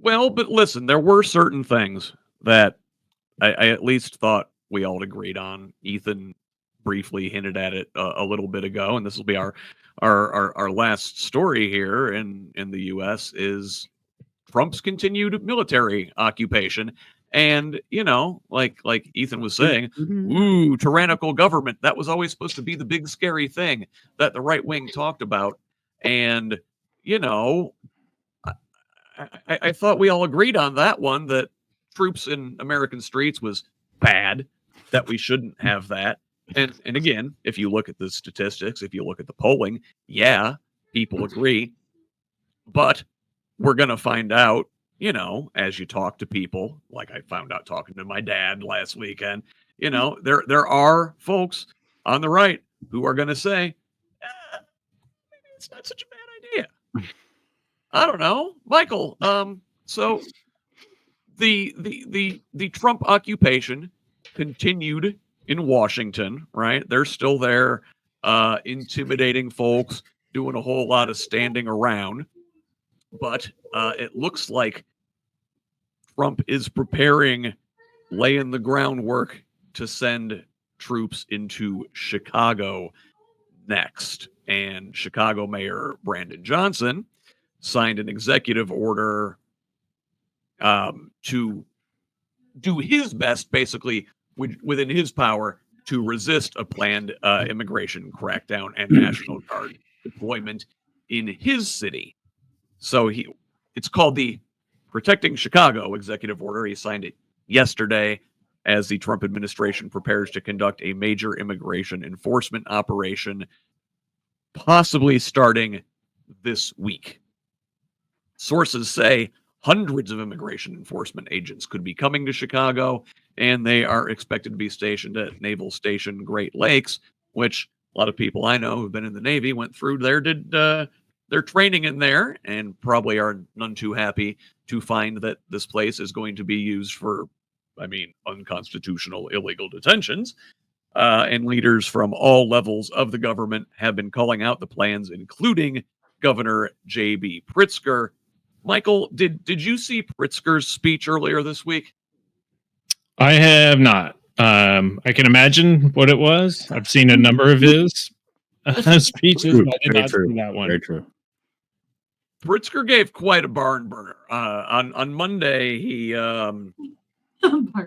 Well, but listen, there were certain things that I at least thought we all agreed on. Ethan briefly hinted at it a little bit ago, and this will be our last story here in the U.S. is Trump's continued military occupation. And, like Ethan was saying, ooh, tyrannical government. That was always supposed to be the big scary thing that the right wing talked about. And, you know, I thought we all agreed on that one, that troops in American streets was bad, that we shouldn't have that. And again, if you look at the statistics, if you look at the polling, yeah, people agree. But we're going to find out, as you talk to people, like I found out talking to my dad last weekend, there are folks on the right who are going to say, maybe it's not such a bad idea. I don't know, Michael. So the Trump occupation continued in Washington, right? They're still there, intimidating folks, doing a whole lot of standing around. But it looks like Trump is preparing, laying the groundwork to send troops into Chicago next. And Chicago Mayor Brandon Johnson signed an executive order to do his best, basically, within his power, to resist a planned immigration crackdown and National Guard deployment in his city. So it's called the Protecting Chicago executive order. He signed it yesterday as the Trump administration prepares to conduct a major immigration enforcement operation, possibly starting this week. Sources say hundreds of immigration enforcement agents could be coming to Chicago, and they are expected to be stationed at Naval Station Great Lakes, which a lot of people I know who've been in the Navy went through there, did their training in there, and probably are none too happy to find that this place is going to be used for, unconstitutional illegal detentions. And leaders from all levels of the government have been calling out the plans, including Governor JB Pritzker. Michael, did you see Pritzker's speech earlier this week? I have not. I can imagine what it was. I've seen a number of his speeches, but I did not see that one. Very true. Pritzker gave quite a barn burner. On Monday, he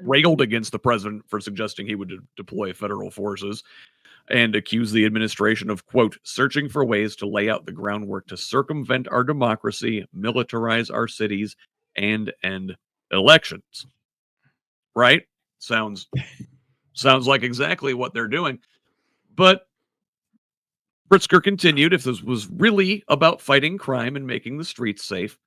railed against the president for suggesting he would deploy federal forces and accused the administration of, quote, searching for ways to lay out the groundwork to circumvent our democracy, militarize our cities, and end elections. Right? Sounds like exactly what they're doing. But Pritzker continued, if this was really about fighting crime and making the streets safe,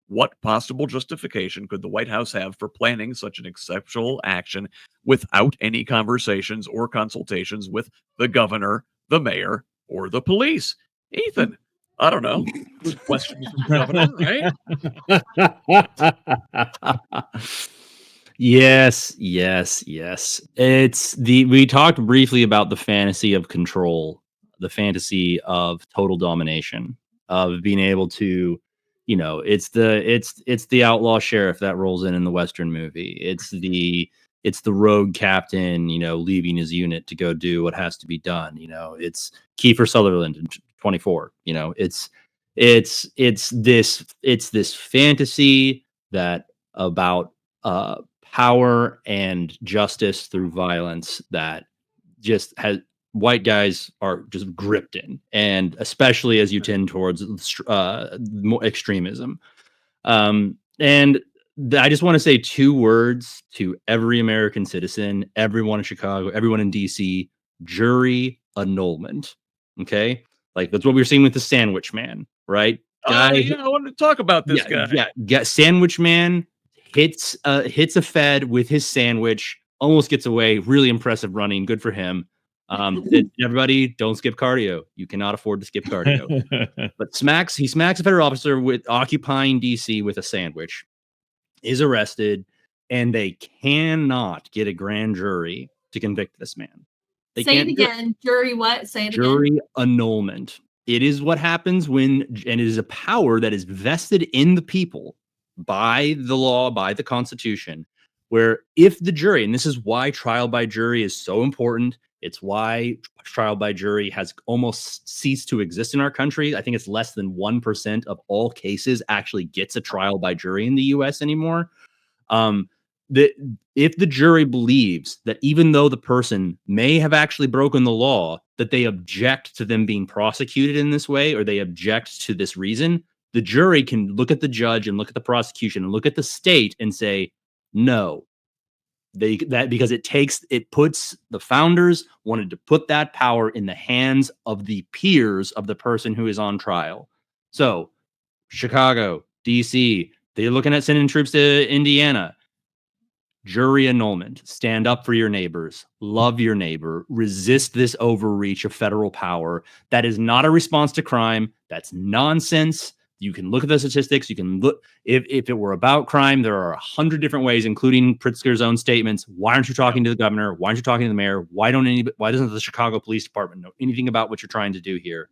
what possible justification could the White House have for planning such an exceptional action without any conversations or consultations with the governor, the mayor, or the police? Ethan, I don't know. Good question from the governor, right? Yes. We talked briefly about the fantasy of control, the fantasy of total domination, of being able to, it's the outlaw sheriff that rolls in the Western movie. It's the rogue captain, leaving his unit to go do what has to be done. It's Kiefer Sutherland in 24. It's this fantasy that about power and justice through violence that just has white guys are just gripped in, and especially as you tend towards more extremism. And I just want to say two words to every American citizen, everyone in Chicago, everyone in DC: jury annulment. Okay, like that's what we were seeing with the Sandwich Man, right? I wanted to talk about this guy. Yeah, Sandwich Man hits a Fed with his sandwich, almost gets away. Really impressive running, good for him. Everybody, don't skip cardio. You cannot afford to skip cardio. But he smacks a federal officer with occupying DC with a sandwich, is arrested, and they cannot get a grand jury to convict this man. Say it again. Jury what? Say it again. Jury annulment. It is what happens when, and it is a power that is vested in the people, by the law, by the Constitution, where if the jury, and this is why trial by jury is so important, it's why trial by jury has almost ceased to exist in our country. I think it's less than 1% of all cases actually gets a trial by jury in the US anymore. That if the jury believes that even though the person may have actually broken the law, that they object to them being prosecuted in this way, or they object to this reason, the jury can look at the judge and look at the prosecution and look at the state and say, no, because it puts the founders wanted to put that power in the hands of the peers of the person who is on trial. So Chicago, DC, they're looking at sending troops to Indiana. Jury annulment. Stand up for your neighbors. Love your neighbor. Resist this overreach of federal power. That is not a response to crime. That's nonsense. You can look at the statistics. You can look if it were about crime, there are 100 different ways, including Pritzker's own statements. Why aren't you talking to the governor? Why aren't you talking to the mayor? Why doesn't the Chicago Police Department know anything about what you're trying to do here?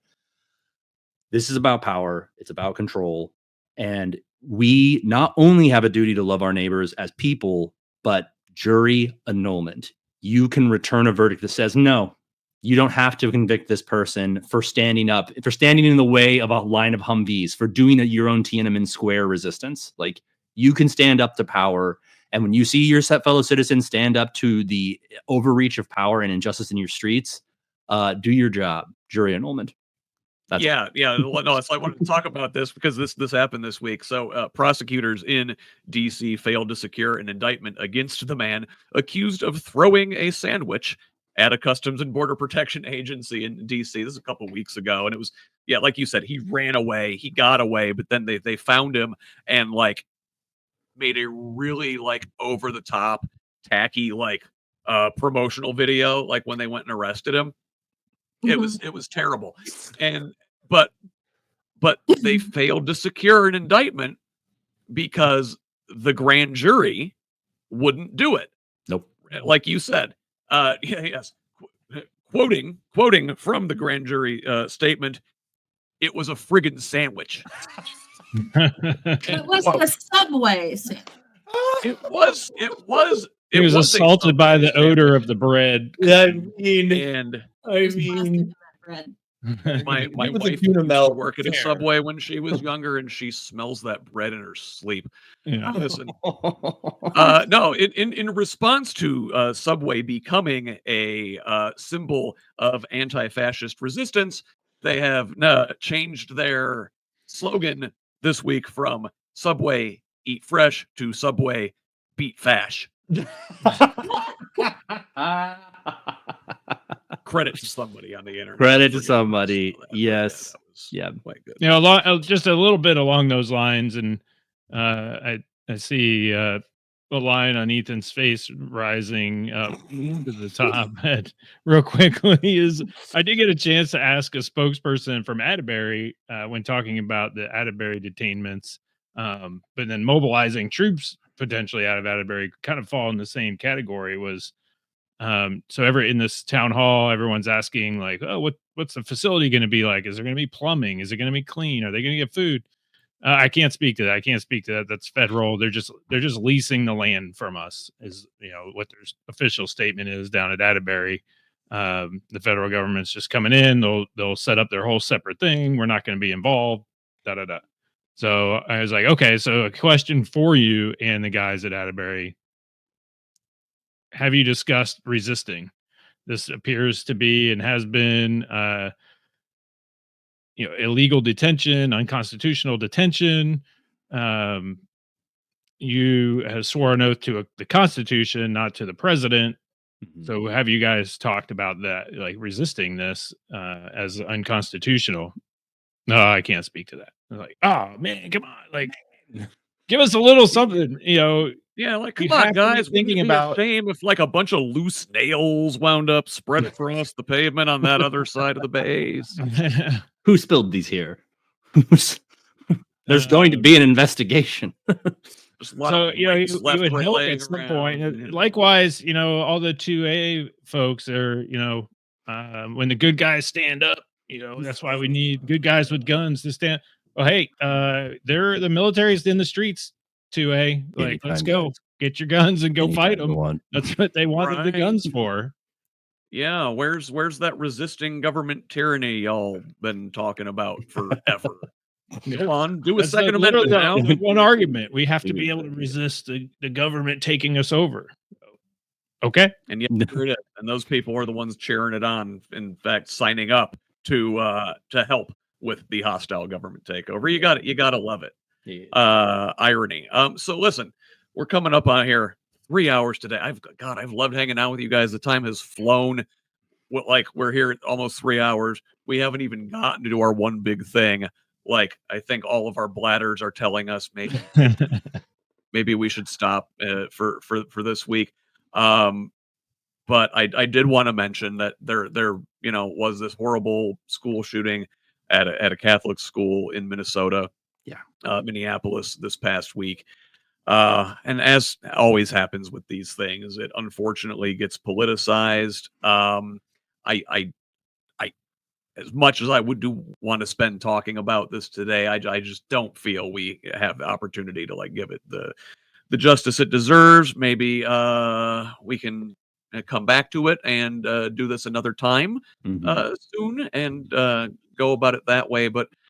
This is about power. It's about control. And we not only have a duty to love our neighbors as people, but jury annulment. You can return a verdict that says, no, you don't have to convict this person for standing in the way of a line of Humvees, for doing your own Tiananmen Square resistance. Like, you can stand up to power. And when you see your fellow citizens stand up to the overreach of power and injustice in your streets, do your job. Jury annulment. Yeah. No, so I wanted to talk about this because this happened this week. So prosecutors in DC failed to secure an indictment against the man accused of throwing a sandwich at a Customs and Border Protection agency in DC. This is a couple weeks ago, and it was, like you said, he ran away, he got away, but then they found him and like made a really like over the top, tacky promotional video, like when they went and arrested him. It was terrible. But they failed to secure an indictment because the grand jury wouldn't do it. Nope. Like you said. Yes. Quoting from the grand jury statement, it was a friggin' sandwich. It wasn't a Subway sandwich. It was. He was assaulted by the odor of the bread. My wife used to work at a Subway when she was younger, and she smells that bread in her sleep. Yeah. Listen, no, in response to Subway becoming a symbol of anti-fascist resistance, they have changed their slogan this week from Subway Eat Fresh to Subway Beat Fash. Credit to somebody on the internet. Credit to somebody. Yes. Yeah. Quite good. Just a little bit along those lines, and I see a line on Ethan's face rising up to the top. And real quickly, is I did get a chance to ask a spokesperson from Atterbury when talking about the Atterbury detainments, but then mobilizing troops potentially out of Atterbury kind of fall in the same category. Was so in this town hall, everyone's asking like, oh, what's the facility going to be like? Is there going to be plumbing? Is it going to be clean? Are they going to get food? I can't speak to that. That's federal. They're just leasing the land from us, is what their official statement is down at Atterbury. The federal government's just coming in. They'll set up their whole separate thing. We're not going to be involved. So I was like, okay, so a question for you and the guys at Atterbury. Have you discussed resisting? This appears to be and has been illegal detention, unconstitutional detention. You have sworn an oath to the Constitution, not to the president. Mm-hmm. So have you guys talked about that, like resisting this as unconstitutional? No, I can't speak to that. I'm like, oh man, come on, like give us a little something, Yeah, like come on, guys. Thinking about shame if like a bunch of loose nails wound up spread across the pavement on that other side of the base. Who spilled these here? There's going to be an investigation. So you would help at some point. Likewise, all the 2A folks are, when the good guys stand up, that's why we need good guys with guns to stand. Well, hey, the military's in the streets 2A. Like, Anytime, let's go. guys. Get your guns and go fight Anytime you them. want. That's what they wanted the Right. guns for. Yeah, where's that resisting government tyranny y'all been talking about forever? Come on, do a That's Second Amendment now. the one argument. We have to be able to resist the government taking us over. Okay. And yet here it is. And those people are the ones cheering it on. In fact, signing up to help with the hostile government takeover. You got to love it. Irony. So listen, we're coming up on here 3 hours today. I've loved hanging out with you guys. The time has flown. We're here almost 3 hours. We haven't even gotten to do our one big thing. Like, I think all of our bladders are telling us maybe we should stop for this week. But I did want to mention that there was this horrible school shooting at a Catholic school in Minnesota, Minneapolis, this past week. And as always happens with these things, it unfortunately gets politicized. I as much as I want to spend talking about this today, I just don't feel we have the opportunity to give it the justice it deserves. Maybe we can come back to it and do this another time soon and go about it that way. But